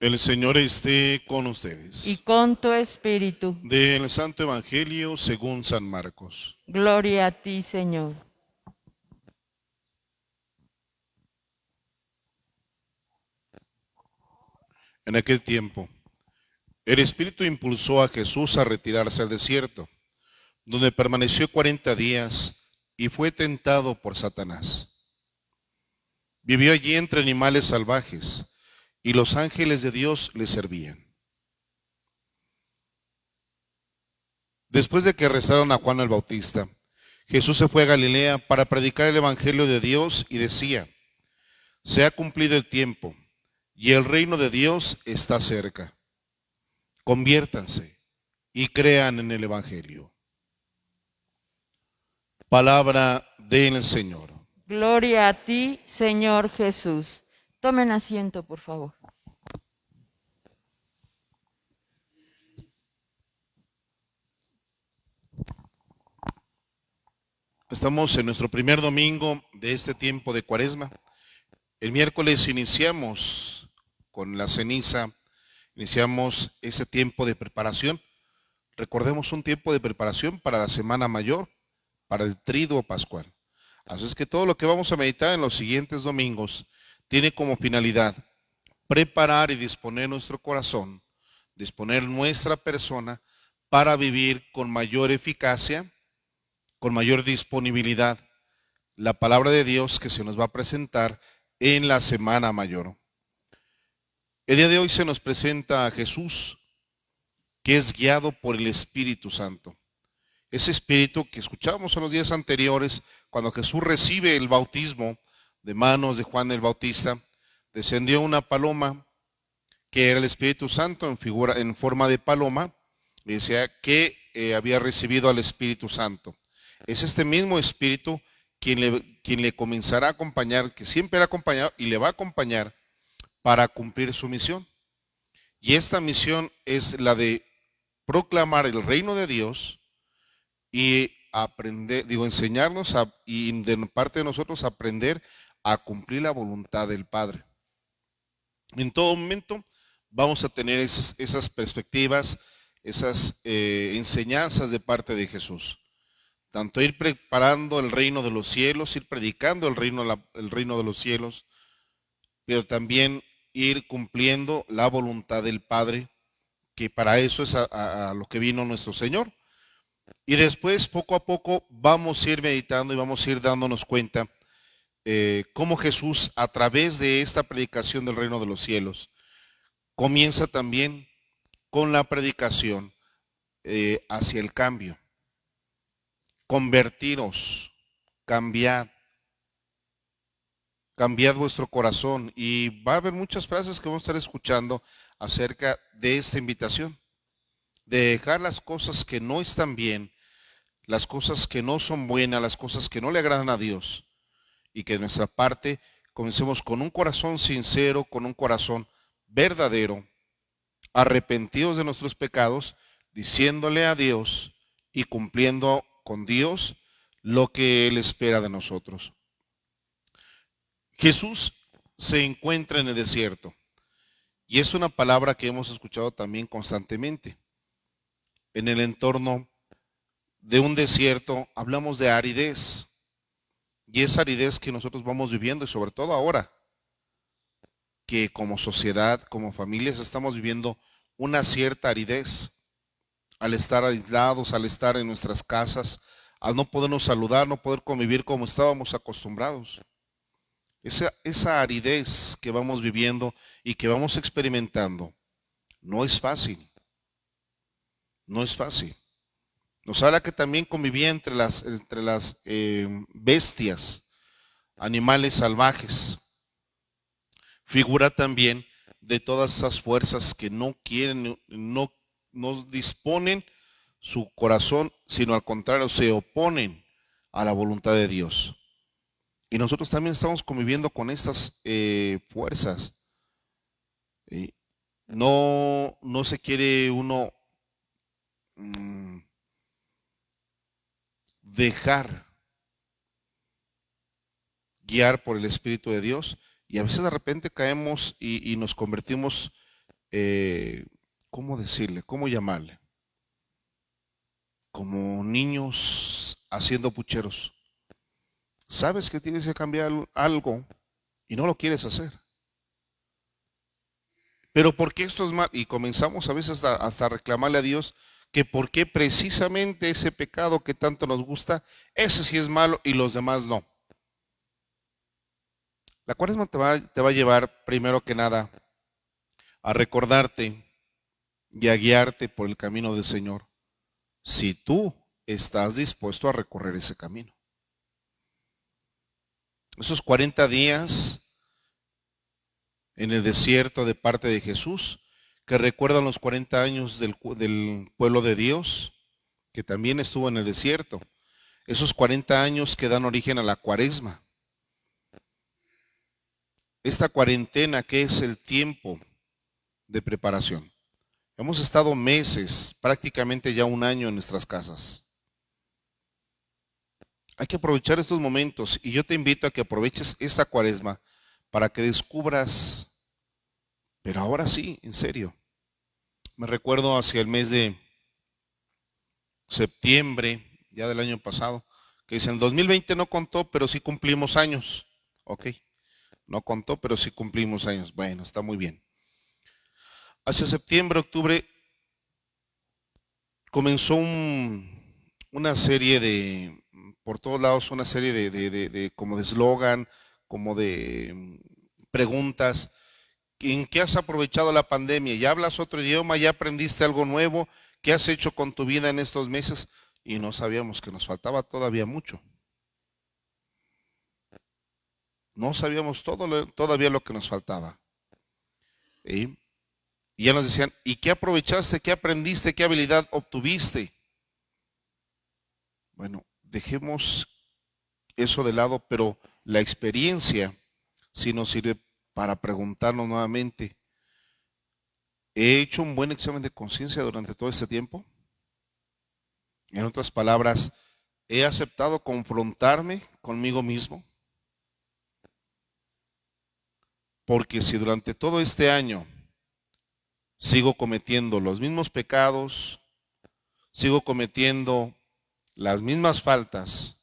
El Señor esté con y ustedes. con tu espíritu. Del Santo Evangelio según San Marcos. Gloria a ti, Señor. En aquel tiempo, el Espíritu impulsó a Jesús a retirarse al desierto, donde permaneció 40 días y fue tentado por Satanás. Vivió allí entre animales salvajes y los ángeles de Dios le servían. Después de que arrestaron a Juan el Bautista, Jesús se fue a Galilea para predicar el Evangelio de Dios y decía: se ha cumplido el tiempo y el reino de Dios está cerca. Conviértanse y crean en el Evangelio. Palabra del Señor. Gloria a ti, Señor Jesús. Tomen asiento, por favor. Estamos en nuestro primer domingo de este tiempo de Cuaresma. El miércoles iniciamos con la ceniza, iniciamos ese tiempo de preparación. Recordemos un tiempo de preparación para la Semana Mayor, para el Triduo Pascual. Así es que todo lo que vamos a meditar en los siguientes domingos tiene como finalidad preparar y disponer nuestro corazón, disponer nuestra persona para vivir con mayor eficacia, con mayor disponibilidad la palabra de Dios que se nos va a presentar en la Semana Mayor. El día de hoy se nos presenta a Jesús, que es guiado por el Espíritu Santo. Ese espíritu que escuchábamos en los días anteriores, cuando Jesús recibe el bautismo de manos de Juan el Bautista, descendió una paloma que era el Espíritu Santo en forma de paloma, y decía que había recibido al Espíritu Santo. Es este mismo Espíritu quien le comenzará a acompañar, que siempre le ha acompañado y le va a acompañar para cumplir su misión. Y esta misión es la de proclamar el reino de Dios y aprender, enseñarnos y de parte de nosotros aprender a cumplir la voluntad del Padre. En todo momento vamos a tener esas perspectivas, esas enseñanzas de parte de Jesús. Tanto ir preparando el reino de los cielos, ir predicando el reino de los cielos, pero también ir cumpliendo la voluntad del Padre, que para eso es a lo que vino nuestro Señor. Y después, poco a poco, vamos a ir meditando y vamos a ir dándonos cuenta cómo Jesús, a través de esta predicación del reino de los cielos, comienza también con la predicación hacia el cambio. Convertiros, cambiad, cambiad vuestro corazón. Y va a haber muchas frases que vamos a estar escuchando acerca de esta invitación, de dejar las cosas que no están bien, las cosas que no son buenas, las cosas que no le agradan a Dios, y que de nuestra parte comencemos con un corazón sincero, con un corazón verdadero, arrepentidos de nuestros pecados, diciéndole a Dios y cumpliendo con Dios lo que Él espera de nosotros. Jesús se encuentra en el desierto y es una palabra que hemos escuchado también constantemente. En el entorno de un desierto hablamos de aridez, y esa aridez que nosotros vamos viviendo, y sobre todo ahora que como sociedad, como familias estamos viviendo una cierta aridez al estar aislados, al estar en nuestras casas, al no podernos saludar, no poder convivir como estábamos acostumbrados. Esa aridez que vamos viviendo y que vamos experimentando no es fácil, no es fácil. Nos habla que también convivía entre las bestias, animales salvajes. Figura también de todas esas fuerzas que no quieren, no nos disponen su corazón, sino al contrario, se oponen a la voluntad de Dios. Y nosotros también estamos conviviendo con estas fuerzas. Eh, no se quiere uno mm, dejar guiar por el Espíritu de Dios, y a veces de repente caemos y nos convertimos ¿cómo decirle? ¿Cómo llamarle? Como niños haciendo pucheros. Sabes que tienes que cambiar algo y no lo quieres hacer. Pero ¿por qué esto es mal? Y comenzamos a veces hasta a reclamarle a Dios que por qué precisamente ese pecado que tanto nos gusta, ese sí es malo y los demás no. La cuaresma te va a llevar primero que nada a recordarte y a guiarte por el camino del Señor, si tú estás dispuesto a recorrer ese camino. Esos 40 días en el desierto de parte de Jesús, que recuerdan los 40 años del pueblo de Dios, que también estuvo en el desierto. Esos 40 años que dan origen a la cuaresma. Esta cuarentena que es el tiempo de preparación. Hemos estado meses, prácticamente ya un año en nuestras casas. Hay que aprovechar estos momentos y yo te invito a que aproveches esta cuaresma para que descubras, pero ahora sí, en serio. Me recuerdo hacia el mes de septiembre, ya del año pasado, que dicen, el 2020 no contó, pero sí cumplimos años. Ok, no contó, pero sí cumplimos años. Bueno, está muy bien. Hacia septiembre, octubre, comenzó una serie de, por todos lados, una serie de como de eslogan, como de preguntas. ¿En qué has aprovechado la pandemia? ¿Ya hablas otro idioma? ¿Ya aprendiste algo nuevo? ¿Qué has hecho con tu vida en estos meses? Y no sabíamos que nos faltaba todavía mucho. No sabíamos todavía lo que nos faltaba. ¿Sí? Y ya nos decían, ¿y qué aprovechaste? ¿Qué aprendiste? ¿Qué habilidad obtuviste? Bueno, dejemos eso de lado, pero la experiencia sí nos sirve para preguntarnos nuevamente, ¿he hecho un buen examen de conciencia durante todo este tiempo? En otras palabras, ¿he aceptado confrontarme conmigo mismo? Porque si durante todo este año sigo cometiendo los mismos pecados, sigo cometiendo las mismas faltas,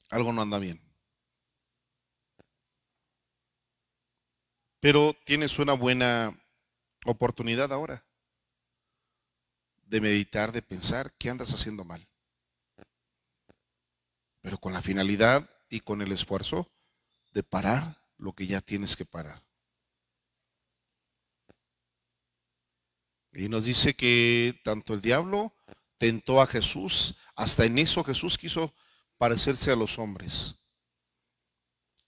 algo no anda bien. Pero tienes una buena oportunidad ahora de meditar, de pensar qué andas haciendo mal. Pero con la finalidad y con el esfuerzo de parar lo que ya tienes que parar. Y nos dice que tanto el diablo tentó a Jesús, hasta en eso Jesús quiso parecerse a los hombres,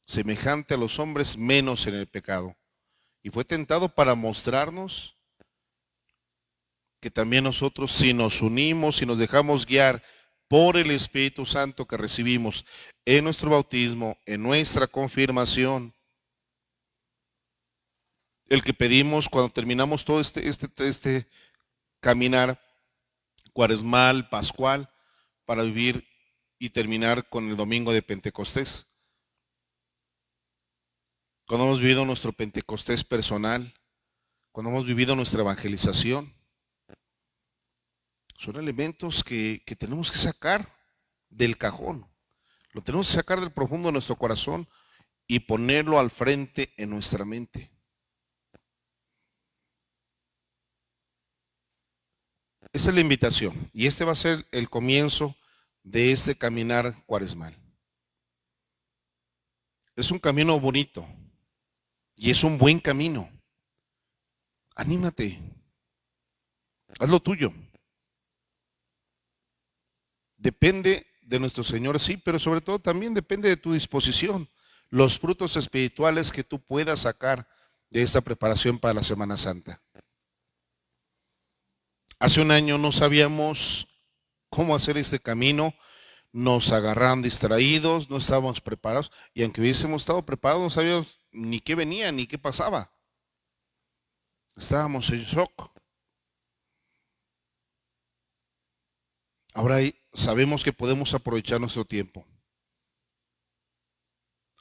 semejante a los hombres, menos en el pecado. Y fue tentado para mostrarnos que también nosotros, si nos unimos, si nos dejamos guiar por el Espíritu Santo que recibimos en nuestro bautismo, en nuestra confirmación, el que pedimos cuando terminamos todo este caminar cuaresmal, pascual, para vivir y terminar con el domingo de Pentecostés. Cuando hemos vivido nuestro Pentecostés personal, cuando hemos vivido nuestra evangelización, son elementos que tenemos que sacar del cajón, lo tenemos que sacar del profundo de nuestro corazón y ponerlo al frente en nuestra mente. Esa es la invitación y este va a ser el comienzo de este caminar cuaresmal. Es un camino bonito y es un buen camino. Anímate, haz lo tuyo. Depende de nuestro Señor, sí, pero sobre todo también depende de tu disposición, los frutos espirituales que tú puedas sacar de esta preparación para la Semana Santa. Hace un año no sabíamos cómo hacer este camino, nos agarraron distraídos, no estábamos preparados, y aunque hubiésemos estado preparados, no sabíamos ni qué venía, ni qué pasaba. Estábamos en shock. Ahora sabemos que podemos aprovechar nuestro tiempo.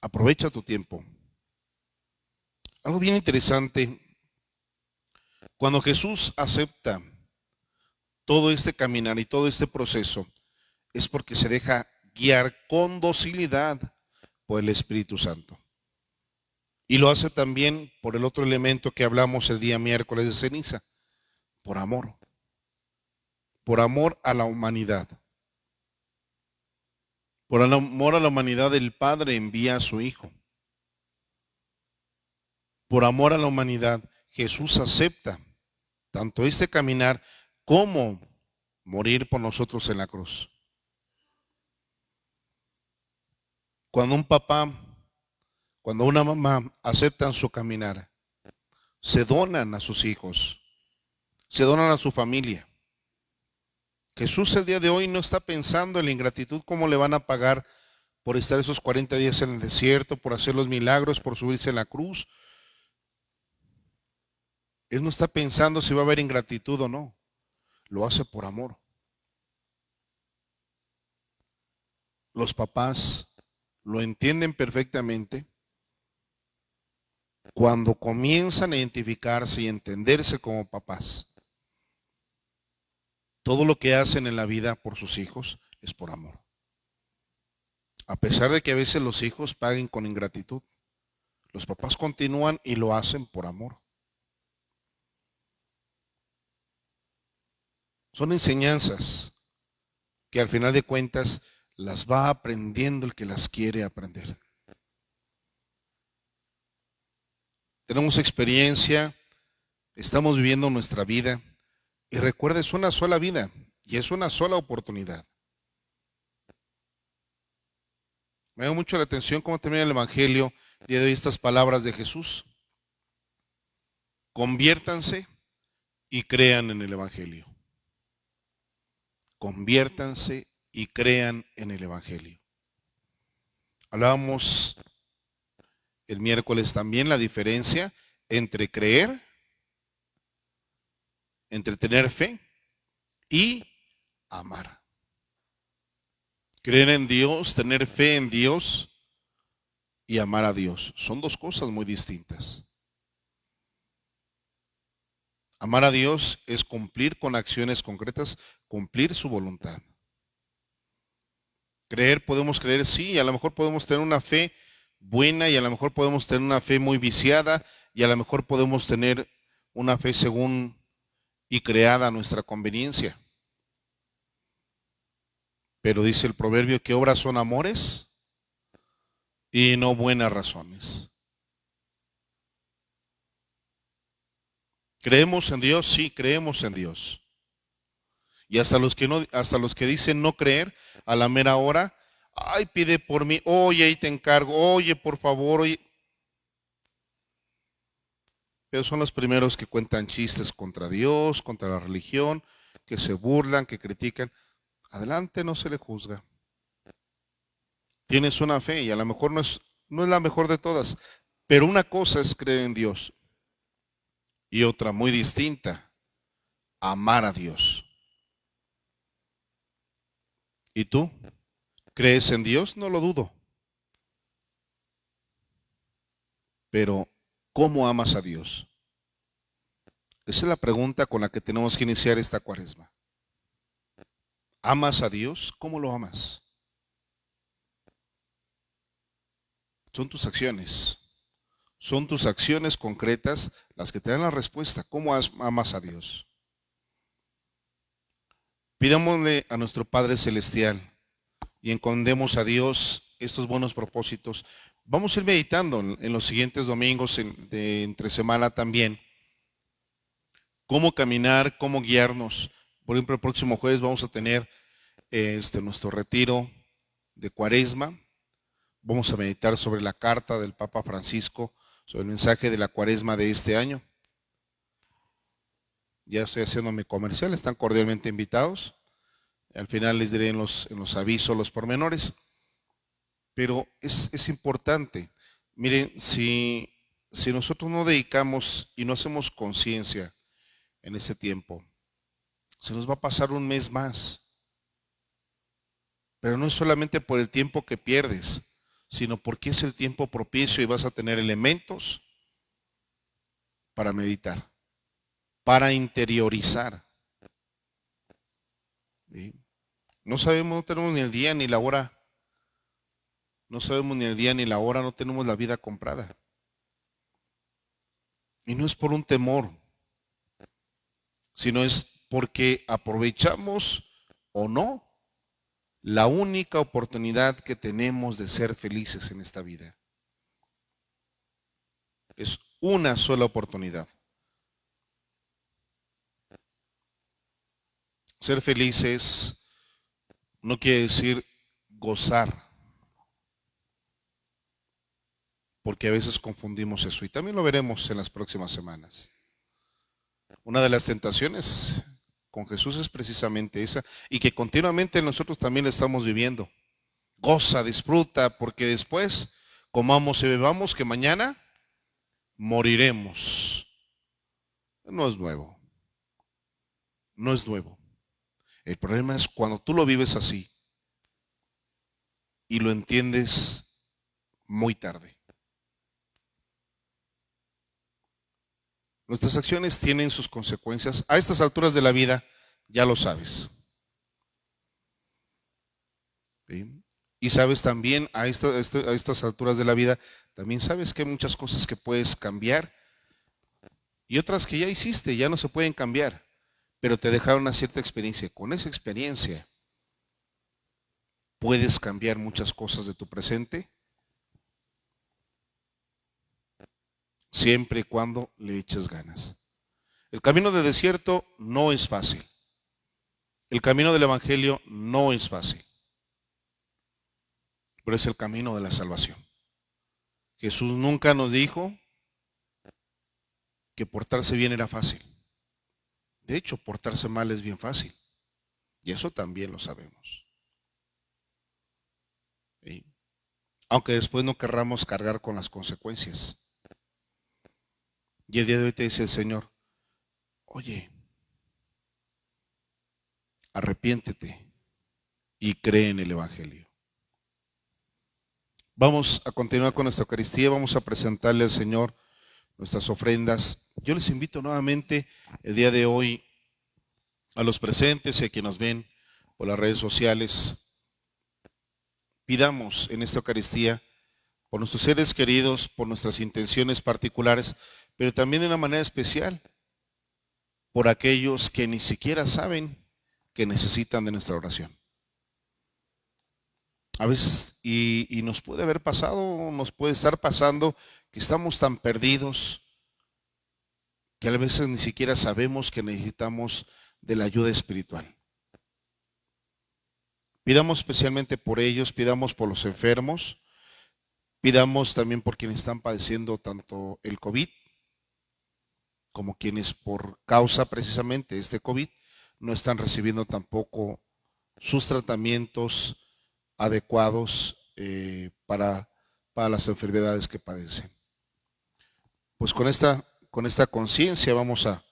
Aprovecha tu tiempo. Algo bien interesante Cuando Jesús acepta todo este caminar y todo este proceso, es porque se deja guiar con docilidad por el Espíritu Santo. Y lo hace también por el otro elemento que hablamos el día miércoles de ceniza, por amor a la humanidad. Por amor a la humanidad el Padre envía a su Hijo. Por amor a la humanidad Jesús acepta tanto este caminar como morir por nosotros en la cruz. Cuando un papá, cuando una mamá aceptan su caminar, se donan a sus hijos, se donan a su familia. Jesús el día de hoy no está pensando en la ingratitud, cómo le van a pagar por estar esos 40 días en el desierto, por hacer los milagros, por subirse en la cruz. Él no está pensando si va a haber ingratitud o no. Lo hace por amor. Los papás lo entienden perfectamente cuando comienzan a identificarse y entenderse como papás. Todo lo que hacen en la vida por sus hijos es por amor. A pesar de que a veces los hijos paguen con ingratitud, los papás continúan y lo hacen por amor. Son enseñanzas que al final de cuentas las va aprendiendo el que las quiere aprender. Tenemos experiencia, estamos viviendo nuestra vida y recuerda, es una sola vida y es una sola oportunidad. Me llama mucho la atención cómo termina el Evangelio el día de hoy estas palabras de Jesús. Conviértanse y crean en el Evangelio. Conviértanse y crean en el Evangelio. Hablábamos el miércoles también la diferencia entre creer, entre tener fe y amar. Creer en Dios, tener fe en Dios y amar a Dios son dos cosas muy distintas. Amar a Dios es cumplir con acciones concretas, cumplir su voluntad. Creer, podemos creer, sí, a lo mejor podemos tener una fe buena y a lo mejor podemos tener una fe muy viciada y a lo mejor podemos tener una fe según y creada a nuestra conveniencia. Pero dice el proverbio que obras son amores y no buenas razones. ¿Creemos en Dios? Sí, creemos en Dios. Y hasta los que dicen no creer, a la mera hora, ay, pide por mí, oye, ahí te encargo, oye, por favor, oye. Pero son los primeros que cuentan chistes contra Dios, contra la religión, que se burlan, que critican. Adelante, no se le juzga. Tienes una fe y a lo mejor no es la mejor de todas, pero una cosa es creer en Dios y otra muy distinta, amar a Dios. ¿Y tú? ¿Crees en Dios? No lo dudo. Pero, ¿cómo amas a Dios? Esa es la pregunta con la que tenemos que iniciar esta cuaresma. ¿Amas a Dios? ¿Cómo lo amas? Son tus acciones. Son tus acciones concretas las que te dan la respuesta. ¿Cómo amas a Dios? Pidámosle a nuestro Padre Celestial y encomendemos a Dios estos buenos propósitos. Vamos a ir meditando en los siguientes domingos de entre semana también. Cómo caminar, cómo guiarnos. Por ejemplo, el próximo jueves vamos a tener nuestro retiro de Cuaresma. Vamos a meditar sobre la carta del Papa Francisco, sobre el mensaje de la Cuaresma de este año. Ya estoy haciendo mi comercial, están cordialmente invitados. Al final les diré en los avisos los pormenores. Pero es importante. Miren, si nosotros no dedicamos y no hacemos conciencia en ese tiempo, se nos va a pasar un mes más. Pero no es solamente por el tiempo que pierdes, sino porque es el tiempo propicio y vas a tener elementos para meditar. para interiorizar. ¿Sí? No sabemos, no tenemos ni el día ni la hora. No sabemos ni el día ni la hora, no tenemos la vida comprada. Y no es por un temor, sino es porque aprovechamos o no la única oportunidad que tenemos de ser felices en esta vida. Es una sola oportunidad. Ser felices no quiere decir gozar, porque a veces confundimos eso y también lo veremos en las próximas semanas. Una de las tentaciones con Jesús es precisamente esa y que continuamente nosotros también la estamos viviendo. Goza, disfruta, porque después comamos y bebamos que mañana moriremos. No es nuevo, no es nuevo. El problema es cuando tú lo vives así y lo entiendes muy tarde. Nuestras acciones tienen sus consecuencias. A estas alturas de la vida, ya lo sabes. ¿Sí? Y sabes también, a estas alturas de la vida, también sabes que hay muchas cosas que puedes cambiar y otras que ya hiciste, ya no se pueden cambiar, pero te dejaron una cierta experiencia. Con esa experiencia puedes cambiar muchas cosas de tu presente, siempre y cuando le eches ganas. El camino del desierto no es fácil. El camino del Evangelio no es fácil, pero es el camino de la salvación. Jesús nunca nos dijo que portarse bien era fácil. De hecho, portarse mal es bien fácil. Y eso también lo sabemos. ¿Sí? Aunque después no querramos cargar con las consecuencias. Y el día de hoy te dice el Señor, oye, arrepiéntete y cree en el Evangelio. Vamos a continuar con nuestra Eucaristía, vamos a presentarle al Señor nuestras ofrendas. Yo les invito nuevamente el día de hoy a los presentes y a quienes nos ven por las redes sociales. Pidamos en esta Eucaristía por nuestros seres queridos, por nuestras intenciones particulares, pero también de una manera especial por aquellos que ni siquiera saben que necesitan de nuestra oración. A veces, y nos puede haber pasado, nos puede estar pasando que estamos tan perdidos que a veces ni siquiera sabemos que necesitamos de la ayuda espiritual. Pidamos especialmente por ellos, pidamos por los enfermos, pidamos también por quienes están padeciendo tanto el COVID como quienes por causa precisamente de este COVID no están recibiendo tampoco sus tratamientos adecuados para las enfermedades que padecen. Pues con esta conciencia vamos a